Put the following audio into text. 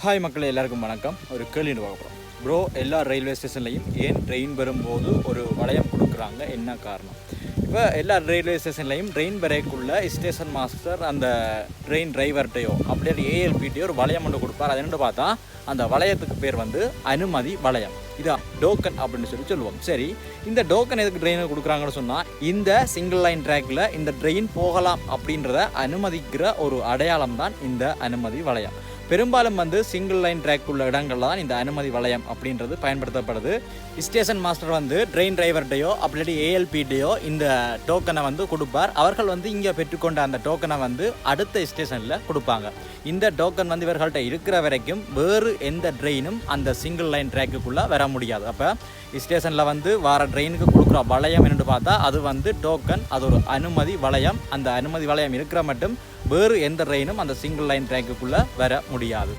Hi மக்களே, எல்லாருக்கும் வணக்கம். ஒரு கேள்வி பார்க்குறோம். ப்ரோ, எல்லா ரயில்வே ஸ்டேஷன்லையும் ஏன் ட்ரெயின் வரும்போது ஒரு வளையம் கொடுக்குறாங்க, என்ன காரணம்? இப்போ எல்லா ரயில்வே ஸ்டேஷன்லையும் ட்ரெயின் வரைக்குள்ள ஸ்டேஷன் மாஸ்டர் அந்த ட்ரெயின் டிரைவர்கிட்டையோ அப்படியே ஏஎல்பிட்டையோ ஒரு வளையம் ஒன்று கொடுப்பார். அது என்னென்னு பார்த்தா அந்த வளையத்துக்கு பேர் அனுமதி வளையம். இதான் டோக்கன் அப்படின்னு சொல்லுவோம். சரி, இந்த டோக்கன் எதுக்கு ட்ரெயினுக்கு கொடுக்குறாங்கன்னு சொன்னால், இந்த சிங்கிள் லைன் ட்ராக்கில் இந்த ட்ரெயின் போகலாம் அப்படின்றத அனுமதிக்கிற ஒரு அடையாளம் தான் இந்த அனுமதி வளையம். பெரும்பாலும் சிங்கிள் லைன் ட்ராக் உள்ள இடங்கள்ல தான் இந்த அனுமதி வளையம் அப்படின்றது பயன்படுத்தப்படுது. ஸ்டேஷன் மாஸ்டர் ட்ரெயின் டிரைவர்கிட்டையோ அப்படி ஏஎல்பிட்டையோ இந்த டோக்கனை கொடுப்பார். அவர்கள் இங்கே பெற்றுக்கொண்ட அந்த டோக்கனை அடுத்த ஸ்டேஷனில் கொடுப்பாங்க. இந்த டோக்கன் இவர்கள்ட்ட இருக்கிற வரைக்கும் வேறு எந்த ட்ரெயினும் அந்த சிங்கிள் லைன் ட்ராக்குக்குள்ளே வர முடியாது. அப்போ ஸ்டேஷனில் வர ட்ரெயினுக்கு கொடுக்குற வளையம் என்னென்னு பார்த்தா அது டோக்கன், அது ஒரு அனுமதி வளையம். அந்த அனுமதி வளையம் இருக்கிற மட்டும் வேறு எந்த ட்ரெயினும் அந்த சிங்கிள் லைன் ட்ராக்குக்குள்ளே வர முடியாது.